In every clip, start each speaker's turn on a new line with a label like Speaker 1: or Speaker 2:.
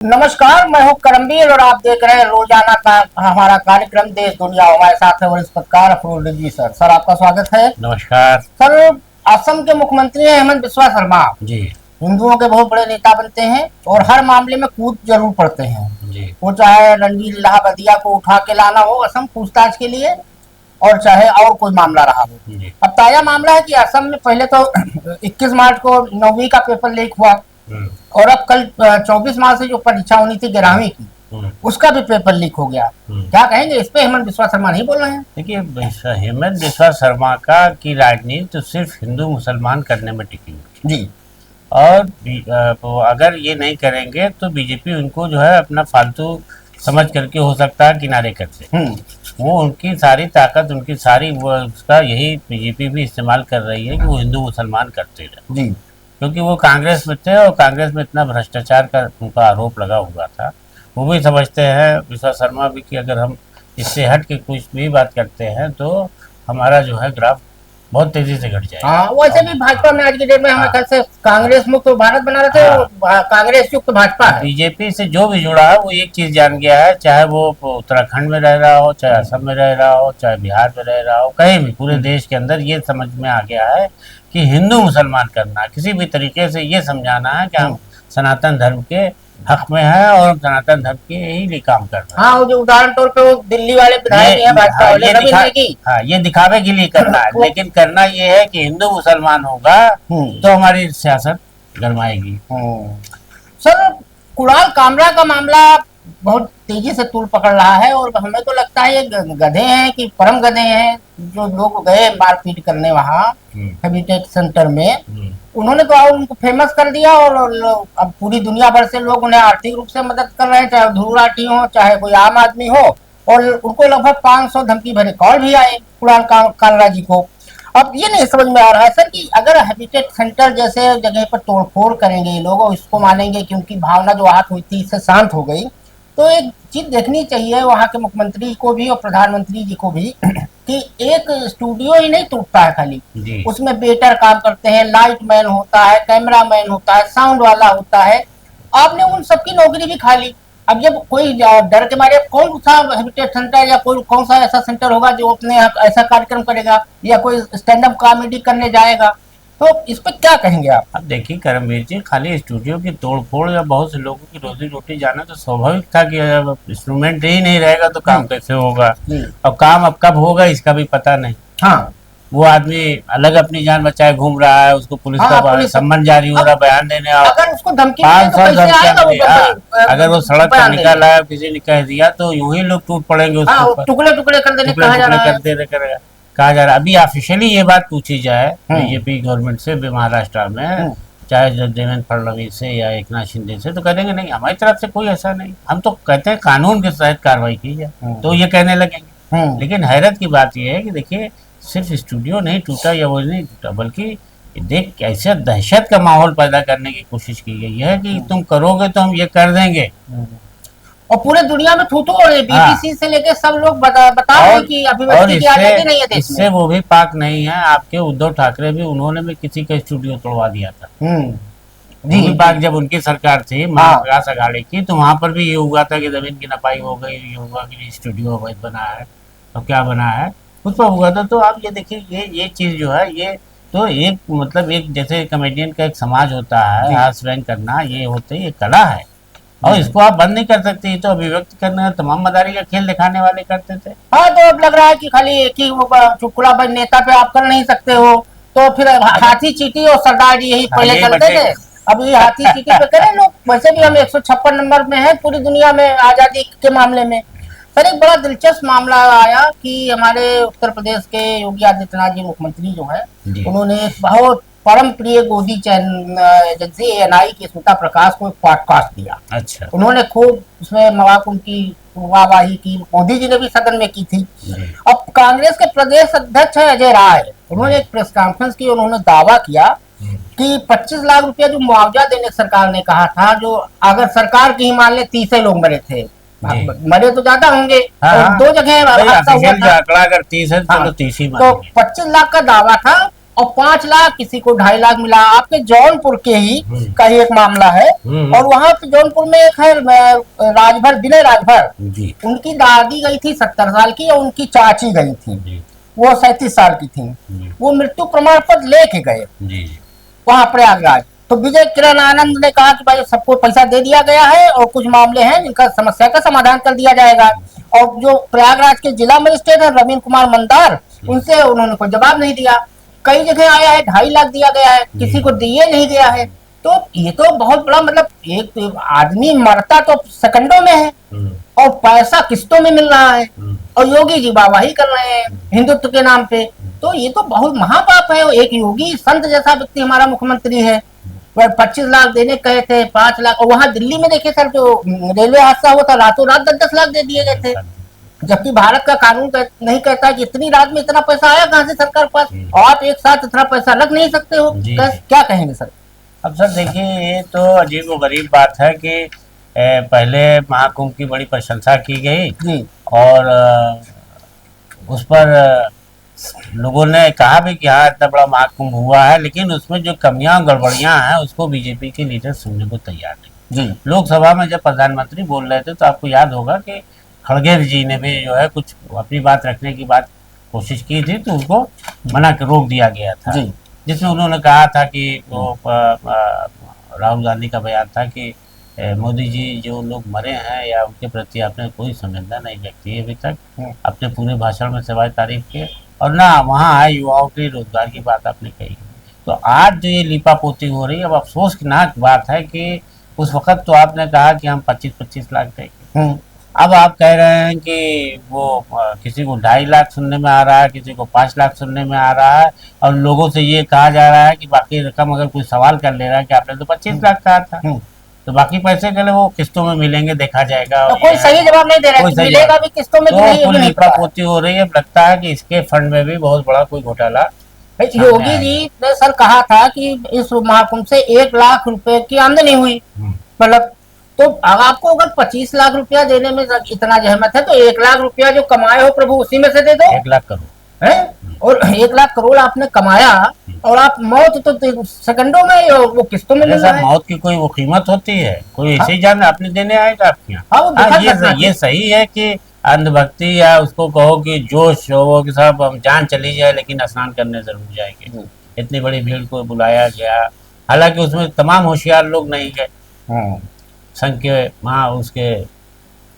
Speaker 1: नमस्कार, मैं हूं करमबीर और आप देख रहे हैं रोजाना का हमारा कार्यक्रम देश दुनिया। हमारे साथ है वरिष्ठ पत्रकार अफरोज रिजवी सर। सर, आपका स्वागत है।
Speaker 2: नमस्कार
Speaker 1: सर, असम के मुख्यमंत्री हैं हेमंत बिस्वा शर्मा।
Speaker 2: जी।
Speaker 1: हिंदुओं के बहुत बड़े नेता बनते हैं और हर मामले में कूद जरूर पड़ते हैं
Speaker 2: जी।
Speaker 1: वो चाहे रणवीर इलाहाबादिया को उठा के लाना हो असम पूछताछ के लिए और चाहे और कोई मामला रहा हो। अब ताजा मामला है कि असम में पहले तो 21 मार्च को 9वीं का पेपर लीक हुआ और अब कल 24 मार्च से जो परीक्षा होनी थी 11वीं की, उसका भी पेपर लीक हो गया। क्या कहेंगे इस पे? हेमंत बिस्वा शर्मा नहीं बोल रहे हैं।
Speaker 2: देखिए, हेमंत बिस्वा शर्मा का की राजनीति तो सिर्फ हिंदू मुसलमान करने में टिकी हुई
Speaker 1: जी।
Speaker 2: और अगर ये नहीं करेंगे तो बीजेपी उनको जो है अपना फालतू समझ करके हो सकता है किनारे कर दे। वो उनकी सारी ताकत, उनकी सारी वो उसका यही बीजेपी भी इस्तेमाल कर रही है कि वो हिंदू मुसलमान करते रहे
Speaker 1: जी।
Speaker 2: क्योंकि वो कांग्रेस में थे और कांग्रेस में इतना भ्रष्टाचार का उनका आरोप लगा हुआ था। वो भी समझते हैं बिस्वा शर्मा भी कि अगर हम इससे हट के कुछ भी बात करते हैं तो हमारा जो है ग्राफ बहुत तेजी से घट जाएगा।
Speaker 1: हाँ, वैसे भी भाजपा में आज की डेट में हमें ख्याल से कांग्रेस मुक्त तो भारत बना रहे थे, कांग्रेस युक्त भाजपा है।
Speaker 2: बीजेपी से जो भी जुड़ा है वो एक चीज जान गया है, चाहे वो उत्तराखंड में रह रहा हो, चाहे असम में रह रहा हो, चाहे बिहार में रह रहा हो, कहीं भी पूरे देश के अंदर ये समझ में आ गया है कि हिंदू मुसलमान करना, किसी भी तरीके से ये समझाना है कि हम सनातन धर्म के हक में है और सनातन धर्म के ही लिए काम कर रहे हैं।
Speaker 1: हाँ, जो उदाहरण तौर पे वो दिल्ली वाले विधायक हैं भाजपा वाले,
Speaker 2: ये दिखावे के लिए करना है लेकिन करना ये है कि हिंदू मुसलमान होगा तो हमारी सियासत गरमाएगी।
Speaker 1: सर, कुणाल कामरा का मामला बहुत तेजी से तूल पकड़ रहा है और हमें तो लगता है ये गधे हैं कि परम गधे हैं। जो लोग गए मारपीट करने वहाँ हैबिटेट सेंटर में, उन्होंने तो उनको फेमस कर दिया और अब पूरी दुनिया भर से लोग उन्हें आर्थिक रूप से मदद कर रहे हैं, चाहे ध्रुव राठी हो चाहे कोई आम आदमी हो। और उनको लगभग 500 धमकी भरे कॉल भी आए कुणाल कामरा जी को। अब ये नहीं समझ में आ रहा है सर कि अगर हैबिटेट सेंटर जैसे जगह पर तोड़फोड़ करेंगे ये लोग और इसको मानेंगे कि उनकी भावना जो आहत हुई थी इससे शांत हो गई, तो एक चीज देखनी चाहिए वहाँ के मुख्यमंत्री को भी और प्रधानमंत्री जी को भी कि एक स्टूडियो ही नहीं टूटता है खाली, उसमें वेटर काम करते हैं, लाइट मैन होता है, कैमरा मैन होता है, साउंड वाला होता है। आपने उन सबकी नौकरी भी खा ली। अब जब कोई डर के मारे कौन सा हैबिटेट सेंटर या कोई कौन सा ऐसा सेंटर होगा जो अपने ऐसा कार्यक्रम करेगा या कोई स्टैंड अप कॉमेडी करने जाएगा, तो इस पर क्या कहेंगे आप?
Speaker 2: अब देखिए करमवीर जी, खाली स्टूडियो की तोड़फोड़ या बहुत से लोगों की रोजी रोटी जाना तो स्वाभाविक था कि इंस्ट्रूमेंट ही नहीं रहेगा तो काम कैसे होगा। अब काम अब कब होगा इसका भी पता नहीं।
Speaker 1: हाँ,
Speaker 2: वो आदमी अलग अपनी जान बचाए घूम रहा है, उसको पुलिस का सम्मन जारी हो रहा, बयान देने
Speaker 1: अगर उसको धमकी
Speaker 2: 500 धमकियां अगर वो सड़क पर निकल रहा है किसी ने कह दिया तो यूं ही लोग टूट पड़ेंगे उसके
Speaker 1: टुकड़े टुकड़े कर देने
Speaker 2: कहा जा रहा है। अभी ऑफिशियली ये बात पूछी जाए बीजेपी गवर्नमेंट से महाराष्ट्र में, चाहे देवेंद्र फडणवीस से या एकनाथ शिंदे से, तो कहेंगे नहीं हमारी तरफ से कोई ऐसा नहीं, हम तो कहते हैं कानून के तहत कार्रवाई की जाए, तो ये कहने लगेंगे। लेकिन हैरत की बात यह है कि देखिए सिर्फ स्टूडियो नहीं टूटा या वो नहीं टूटा, बल्कि देख ऐसा दहशत का माहौल पैदा करने की कोशिश की गई है कि तुम करोगे तो हम ये कर देंगे।
Speaker 1: और पूरे दुनिया में थूथू हो रही, बीबीसी से लेके सब लोग बता रहे हैं कि अभिव्यक्ति की आजादी नहीं है देश में।
Speaker 2: इससे वो भी पाक नहीं है, आपके उद्धव ठाकरे भी, उन्होंने भी किसी का स्टूडियो तोड़वा दिया था। जी, पाक जब उनकी सरकार थी महाविकास अघाड़ी की, तो वहां पर भी ये हुआ था कि जमीन की नपाई हो गई, ये हुआ कि स्टूडियो अवैध बना है तो क्या बना है, उस पर हुआ था। तो आप ये देखिए ये चीज जो है ये तो एक मतलब एक जैसे कॉमेडियन का एक समाज होता है, हास्य व्यंग करना ये होते ये कला है और इसको आप बंद नहीं कर सकते। तो अभिव्यक्त करने तमाम मदारी का खेल दिखाने वाले करते थे।
Speaker 1: हाँ, तो अब लग रहा है कि खाली एक ही चुटकुला नेता पे आप कर नहीं सकते हो, तो फिर हाथी चीटी और सरदार जी यही पहले चलते थे, अब ये हाथी चीटी पे करें लोग। वैसे भी हम 156 नंबर में है पूरी दुनिया में आजादी के मामले में। सर, एक बड़ा दिलचस्प मामला आया कि हमारे उत्तर प्रदेश के योगी आदित्यनाथ जी मुख्यमंत्री जो है, उन्होंने बहुत परम प्रिय गोदी एजेंसी ANI की स्मिता प्रकाश को एक पॉडकास्ट दिया।
Speaker 2: अच्छा।
Speaker 1: उन्होंने खूब उसमें मवाक उनकी वाहवाही की, मोदी जी ने भी सदन में की थी। अब कांग्रेस के प्रदेश अध्यक्ष है अजय राय, उन्होंने एक प्रेस कॉन्फ्रेंस की, उन्होंने दावा किया कि 25 लाख रुपया जो मुआवजा देने सरकार ने कहा था, जो अगर सरकार की ही मान ले 30 लोग मरे थे, मरे तो ज्यादा होंगे।
Speaker 2: हाँ,
Speaker 1: दो जगह
Speaker 2: आंकड़ा अगर 30 है तो 30 ही
Speaker 1: तो 25 लाख का दावा था और 5 लाख, किसी को 2.5 लाख मिला। आपके जौनपुर के ही का ही एक मामला है, और वहां पे जौनपुर में एक है राजभर, विनय राजभर, उनकी दादी गई थी 70 साल की और उनकी चाची गई थी, वो 37 साल की थी। वो मृत्यु प्रमाण पत्र लेके गए वहां प्रयागराज। तो विजय किरण आनंद ने कहा कि भाई सबको पैसा दे दिया गया है और कुछ मामले हैं जिनका समस्या का समाधान कर दिया जाएगा। और जो प्रयागराज के जिला मजिस्ट्रेट है रवीन कुमार मंदार, उनसे उन्होंने कोई जवाब नहीं दिया। कई जगह आया है 2.5 लाख दिया गया है, किसी को दिए नहीं गया है। तो ये तो बहुत बड़ा, मतलब एक आदमी मरता तो सेकंडों में है और पैसा किस्तों में मिल रहा है, और योगी जी वाहवाही कर रहे हैं हिंदुत्व के नाम पे। तो ये तो बहुत महापाप है। एक योगी संत जैसा व्यक्ति हमारा मुख्यमंत्री है, वह 25 लाख देने कहे थे, 5 लाख। और वहां दिल्ली में देखिए सर, जो रेलवे हादसा हुआ था, रातों रात 10-10 लाख दे दिए गए थे, जबकि भारत का कानून नहीं कहता कि इतनी रात में इतना पैसा आया कहां से सरकार के पास, और आप एक साथ इतना पैसा रख नहीं सकते हो। क्या कहेंगे सर?
Speaker 2: अब सर देखिए, ये तो अजीब व गरीब बात है कि पहले महाकुंभ की बड़ी प्रशंसा की गई और उस पर लोगों ने कहा भी कि हाँ इतना बड़ा महाकुंभ हुआ है, लेकिन उसमें जो कमियां गड़बड़ियां हैं उसको बीजेपी के लीडर सुनने को तैयार नहीं। लोकसभा में जब प्रधानमंत्री बोल रहे थे तो आपको याद होगा कि खड़गे जी ने भी जो है कुछ अपनी बात रखने की कोशिश की थी, तो उनको मना कर रोक दिया गया था, जिसमें उन्होंने कहा था कि वो राहुल गांधी का बयान था कि मोदी जी जो लोग मरे हैं या उनके प्रति आपने कोई संवेदना नहीं व्यक्त की अभी तक, अपने पूरे भाषण में सिवाय तारीफ के, और ना वहाँ आए युवाओं के रोजगार की बात आपने कही। तो आज जो ये लिपापोती हो रही है, अब अफसोस की नाक बात है कि उस वक्त तो आपने कहा कि हम 25-25 लाख देंगे, अब आप कह रहे हैं कि वो किसी को 2.5 लाख सुनने में आ रहा है, किसी को 5 लाख सुनने में आ रहा है, और लोगों से ये कहा जा रहा है कि बाकी रकम अगर कोई सवाल कर ले रहा है कि आपने तो 25 लाख कहा था, तो बाकी पैसे के लिए वो किस्तों में मिलेंगे, देखा जाएगा।
Speaker 1: तो कोई सही जवाब नहीं दे रहा है, मिलेगा भी किस्तों में,
Speaker 2: तो लिपापोती हो रही है। लगता है कि इसके फंड में भी बहुत बड़ा कोई घोटाला।
Speaker 1: योगी जी ने सर कहा था कि इस महाकुंभ से 1 लाख रुपए की आमदनी हुई, मतलब तो आपको अगर 25 लाख रुपया देने में इतना जहमत है तो 1 लाख रुपया जो कमाए हो प्रभु उसी में से दे दो।
Speaker 2: 1 लाख करोड़
Speaker 1: है, और 1 लाख करोड़ आपने कमाया, और आप मौत तो सेकंडों में वो किस्तों में मिल रहा है।
Speaker 2: मौत की कोई वो कीमत होती है? कोई ऐसे ही जान अपने देने आएगा आपके यहाँ? ये सही है कि अंधभक्ति या उसको कहो कि जोश हो कि साहब हम जान चली जाए लेकिन स्नान करने जरूर जाएंगे, इतनी बड़ी भीड़ को बुलाया गया, हालांकि उसमें तमाम होशियार लोग नहीं गए, संघ के उसके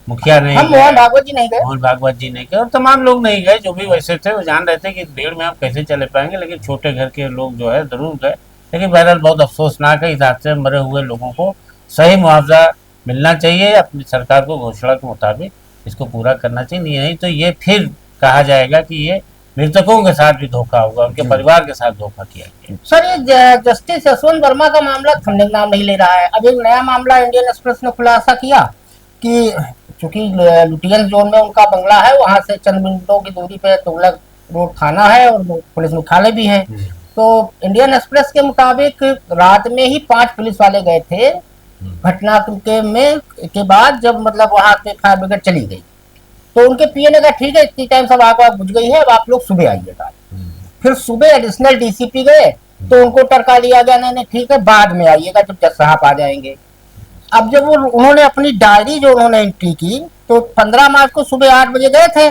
Speaker 2: मुखिया नहीं गए,
Speaker 1: मोहन भागवत जी नहीं गए,
Speaker 2: मोहन भागवत जी नहीं गए, और तमाम लोग नहीं गए जो भी वैसे थे। वो जान रहे थे कि भीड़ में हम कैसे चले पाएंगे, लेकिन छोटे घर के लोग जो है जरूर गए। लेकिन बहरहाल बहुत अफसोसनाक है, इस हादसे में मरे हुए लोगों को सही मुआवजा मिलना चाहिए, अपनी सरकार को घोषणा के मुताबिक इसको पूरा करना चाहिए, नहीं तो ये फिर कहा जाएगा कि ये मृतकों के साथ भी धोखा होगा, उनके परिवार के साथ धोखा किया गया।
Speaker 1: सर ये जस्टिस यशवंत वर्मा का मामला थमने का नाम नहीं ले रहा है। अब एक नया मामला इंडियन एक्सप्रेस ने खुलासा किया कि चूंकि लुटियंस जोन में उनका बंगला है, वहां से चंद मिनटों की दूरी पे तुगलक रोड थाना है और पुलिस मुख्यालय भी है। तो इंडियन एक्सप्रेस के मुताबिक रात में ही 5 पुलिस वाले गए थे घटना के बाद, जब मतलब वहां पे फायर ब्रिगेड चली गई तो उनके पीए ने कहा ठीक है इतनी टाइम सब आग बुझ गई है, अब आप लोग सुबह आइएगा। फिर सुबह एडिशनल डीसीपी गए तो उनको टरका लिया गया, नहीं ठीक है बाद में आइएगा जब जज साहब आ जाएंगे। अब जब वो उन्होंने अपनी डायरी जो उन्होंने एंट्री की तो 15 मार्च को सुबह 8 बजे गए थे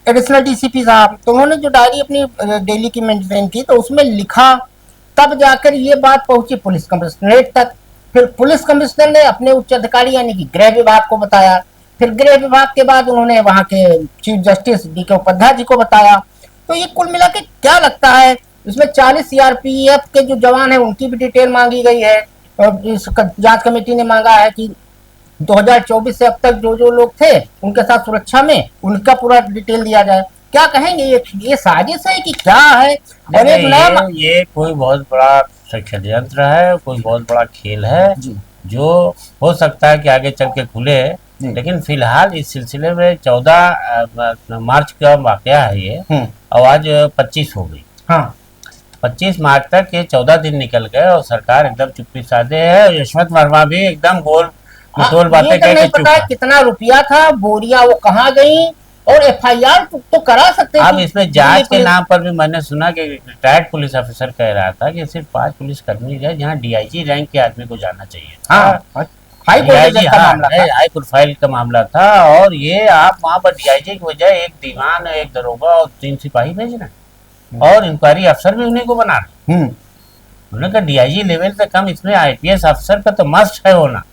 Speaker 1: एडिशनल डीसीपी साहब, तो उन्होंने जो डायरी अपनी डेली की मेंटेन की तो उसमें लिखा, तब जाकर ये बात पहुंची पुलिस कमिश्नरेट तक। फिर पुलिस कमिश्नर ने अपने उच्च अधिकारी यानी कि गृह विभाग को बताया, फिर गृह विभाग के बाद उन्होंने वहां के चीफ जस्टिस डी के उपाध्याय जी को बताया। तो ये कुल मिला के क्या लगता है, इसमें 40 सीआरपीएफ के जो जवान है उनकी भी डिटेल मांगी गई है, और इस जांच कमेटी ने मांगा है कि 2024 से अब तक जो जो लोग थे उनके साथ सुरक्षा में उनका पूरा डिटेल दिया जाए। क्या कहेंगे, ये साजिश है कि क्या है? और एक नया
Speaker 2: ये कोई बहुत बड़ा षड्यंत्र है, कोई बहुत बड़ा खेल है जो हो सकता है कि आगे चल के खुले, लेकिन फिलहाल इस सिलसिले में 14 मार्च का वाकया है ये, और आज 25 हो गई। 25 मार्च तक ये 14 दिन निकल गए और सरकार एकदम चुप्पी साधे है। यशवंत वर्मा भी एकदम गोल बातें कह के
Speaker 1: पता है कितना रुपया था, बोरिया वो कहाँ गई, और FIR तो करा सकते
Speaker 2: अब
Speaker 1: थे।
Speaker 2: इसमें जांच के नाम पर भी मैंने सुना कि रिटायर्ड पुलिस ऑफिसर कह रहा था कि सिर्फ 5 पुलिसकर्मी गए, जहाँ DIG रैंक के आदमी को जाना चाहिए था।
Speaker 1: हाँ, हाई
Speaker 2: DIG,
Speaker 1: कोर्ट का
Speaker 2: हाँ,
Speaker 1: मामला था।
Speaker 2: हाई प्रोफाइल का मामला था, और ये आप वहां पर DIG की बजाय एक दीवान, एक दरोगा और 3 सिपाही भेज रहे हैं, और इंक्वायरी अफसर भी उन्हीं को बना रहे हैं। उन्होंने कहा DIG लेवल से कम इसमें IPS अफसर का तो मस्ट है होना,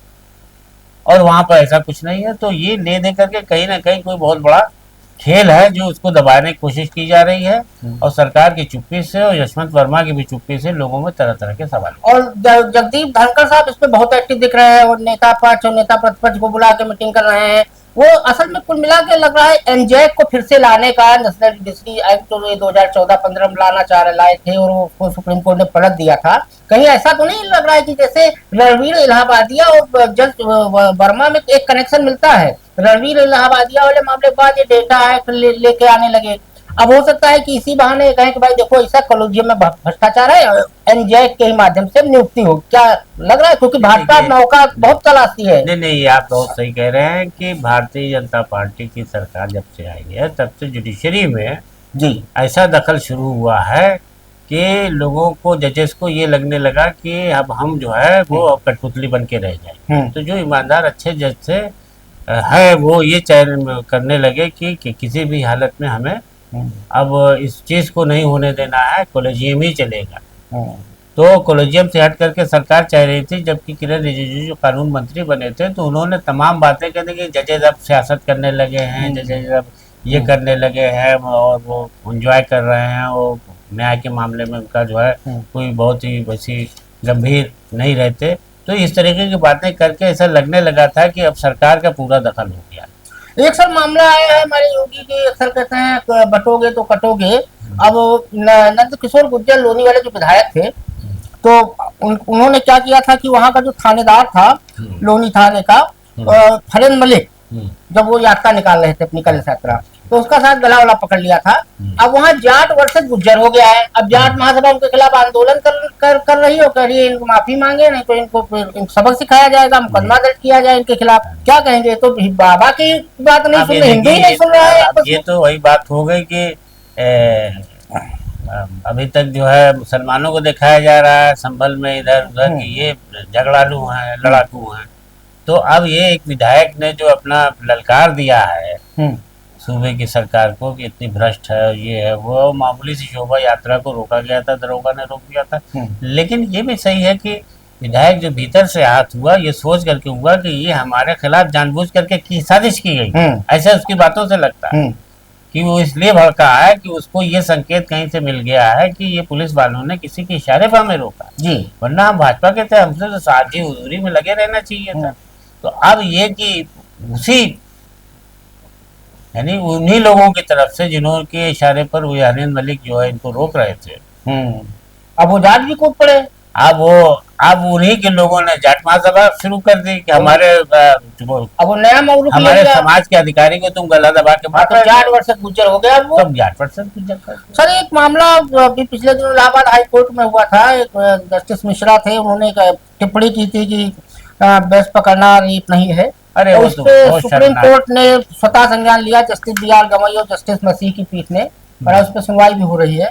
Speaker 2: और वहां पर ऐसा कुछ नहीं है। तो ये ले दे करके कहीं ना कहीं कोई बहुत बड़ा खेल है जो उसको दबाने की कोशिश की जा रही है, और सरकार की चुप्पी से और यशवंत वर्मा की भी चुप्पी से लोगों में तरह तरह के सवाल।
Speaker 1: और जगदीप धनखड़ साहब इस पे बहुत एक्टिव दिख रहे हैं, और नेता पक्ष और नेता प्रतिपक्ष को बुला के मीटिंग कर रहे हैं। वो असल में कुल मिला के लग रहा है एनजैक को फिर से लाने का, नेशनल जुडिशरी एक्ट तो 2014-15 में लाए थे, और उसको सुप्रीम कोर्ट ने पलट दिया था। कहीं ऐसा तो नहीं लग रहा है कि जैसे रणवीर इलाहाबादिया और जज वर्मा में एक कनेक्शन मिलता है, रणवीर इलाहाबादिया वाले मामले के बाद ये डेटा एक्ट लेके आने लगे। अब हो सकता है कि इसी बहाने कहें कि भाई देखो ऐसा कॉलेजियम में भ्रष्टाचार है, एनजैक के ही माध्यम से नियुक्ति हो, क्या लग रहा है? क्योंकि भाजपा मौका बहुत तलाशती है।
Speaker 2: नहीं नहीं, आप बहुत सही कह रहे हैं कि भारतीय जनता पार्टी की सरकार जब से आई है तब से जुडिशरी में
Speaker 1: जी
Speaker 2: ऐसा दखल शुरू हुआ है कि लोगों को, जजेस को ये लगने लगा कि अब हम जो है वो कठपुतली बन के रह जाए। तो जो ईमानदार अच्छे जज से है वो ये चयन करने लगे कि किसी भी हालत में हमें अब इस चीज को नहीं होने देना है, कॉलेजियम ही चलेगा। तो कॉलेजियम से हट करके सरकार चाह रही थी, जबकि किरण रिजिजू जो कानून मंत्री बने थे तो उन्होंने तमाम बातें कह दी कि जजेज अब सियासत करने लगे हैं, जजेज अब ये करने लगे हैं, और वो एंजॉय कर रहे हैं, वो न्याय के मामले में उनका जो है कोई बहुत ही वैसी गंभीर नहीं रहते। तो इस तरीके की बातें करके ऐसा लगने लगा था कि अब सरकार का पूरा दखल हो गया।
Speaker 1: एक सर मामला आया है हमारे योगी के, अक्सर कहते हैं बटोगे तो कटोगे। अब नंद किशोर गुर्जर लोनी वाले जो विधायक थे, तो उन्होंने क्या किया था कि वहां का जो थानेदार था लोनी थाने का, फरेंद मलिक, जब वो यात्रा निकाल रहे थे अपनी कलश यात्रा, तो उसका साथ गला वाला पकड़ लिया था। अब वहाँ जाट वर्सेस गुज्जर हो गया है। अब जाट महासभा उनके खिलाफ आंदोलन कर रही है, कह रही है इनको माफी मांगे, नहीं तो इनको सबक सिखाया जाएगा, मुकदमा दर्ज किया जाए इनके खिलाफ। क्या कहेंगे? तो बाबा की बात नहीं सुन रहे, हिंदू ही नहीं सुन रहा है।
Speaker 2: ये तो वही बात हो गई कि अभी तक जो है मुसलमानों को दिखाया जा रहा है संभल में इधर उधर कि ये झगड़ालू हैं, लड़ाकू हैं। तो अब ये एक विधायक ने जो अपना ललकार दिया है सूबे की सरकार को कि इतनी भ्रष्ट है, ये है वो, मामूली सी शोभा यात्रा को रोका गया था, दरोगा ने रोक दिया था। लेकिन ये भी सही है कि विधायक जो भीतर से आहत हुआ, ये सोच करके हुआ कि ये हमारे खिलाफ जानबूझ करके की साजिश की गई, ऐसा उसकी बातों से लगता है कि वो इसलिए भड़का है कि उसको ये संकेत कहीं से मिल गया है कि ये पुलिस वालों ने किसी के इशारे पर हमें रोका जी, वरना हम भाजपा के थे, हमसे तो साझी हुजूरी में लगे रहना चाहिए था। तो अब ये कि उसी यानी उन्हीं लोगों की तरफ से जिन्होंने इशारे पर वो हरेंद्र मलिक जो है इनको रोक रहे थे,
Speaker 1: अब वो जाट भी कूद पड़े।
Speaker 2: अब उन्हीं के लोगों ने जाट महासभा शुरू कर दी कि हमारे
Speaker 1: अब वो नया मौलूद
Speaker 2: हमारे समाज के अधिकारी को तुम गला दबा के मार,
Speaker 1: तो जाट वर्सेस गुज्जर हो गया। वो
Speaker 2: सब जाट वर्सेस गुज्जर।
Speaker 1: सर एक मामला अभी पिछले दिनों इलाहाबाद हाई कोर्ट में हुआ था। एक जस्टिस मिश्रा थे, उन्होंने एक टिप्पणी की थी कि बेस पकड़ना रेप नहीं है।
Speaker 2: अरे
Speaker 1: उस पे सुप्रीम कोर्ट ने स्वतः संज्ञान लिया, जस्टिस BR गवई और जस्टिस मसीह की पीठ ने, और उस पर सुनवाई भी हो रही है।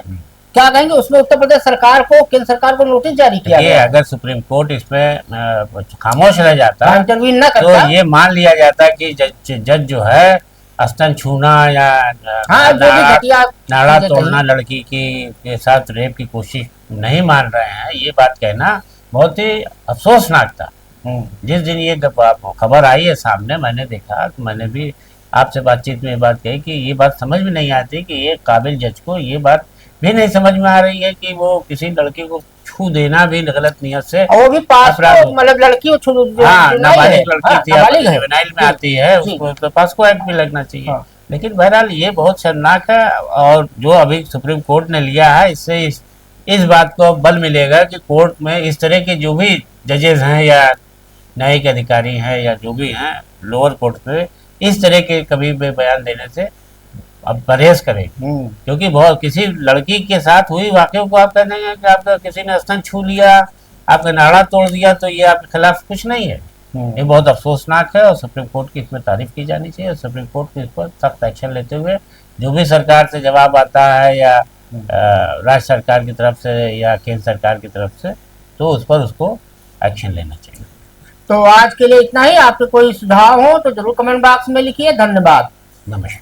Speaker 1: क्या कहेंगे? उसमें उत्तर प्रदेश सरकार को, केंद्र सरकार को नोटिस जारी किया गया।
Speaker 2: अगर सुप्रीम कोर्ट इसमें खामोश रह जाता,
Speaker 1: इंटरवीन न करता,
Speaker 2: तो ये मान लिया जाता कि जज जो है स्तन छूना या नाड़ा तोड़ना लड़की के साथ रेप की कोशिश नहीं मान रहे हैं, ये बात कहना बहुत ही अफसोसनाक था। जिस दिन ये खबर आई है सामने, मैंने देखा, तो मैंने भी आपसे बातचीत में ये बात कही कि ये बात समझ में नहीं आती कि ये काबिल जज को ये बात भी नहीं समझ में आ रही है कि वो किसी लड़की को छू देना भी गलत नियत से,
Speaker 1: वो भी मतलब लड़की
Speaker 2: नाबालिग लड़की थी, जुवेनाइल में आती है, उसको तो पास्को एक्ट भी लगना चाहिए। लेकिन बहरहाल ये बहुत शर्मनाक है, और जो अभी सुप्रीम कोर्ट ने लिया है, इससे इस बात को बल मिलेगा कि कोर्ट में इस तरह के जो भी जजेस हैं या न्यायिक अधिकारी हैं या जो भी हैं लोअर कोर्ट पे, इस तरह के कभी भी बयान देने से अब परहेज करें। क्योंकि बहुत किसी लड़की के साथ हुई वाकई को आप कह देंगे कि आपका किसी ने स्तन छू लिया, आपका नाड़ा तोड़ दिया, तो ये आपके खिलाफ कुछ नहीं है। ये बहुत अफसोसनाक है और सुप्रीम कोर्ट की इसमें तारीफ की जानी चाहिए और सुप्रीम कोर्ट को इस पर सख्त एक्शन लेते हुए जो भी सरकार से जवाब आता है या राज्य सरकार की तरफ से या केंद्र सरकार की तरफ से, तो उस पर उसको एक्शन लेना चाहिए।
Speaker 1: तो आज के लिए इतना ही। आपके कोई सुझाव हो तो जरूर कमेंट बॉक्स में लिखिए। धन्यवाद।
Speaker 2: नमस्कार।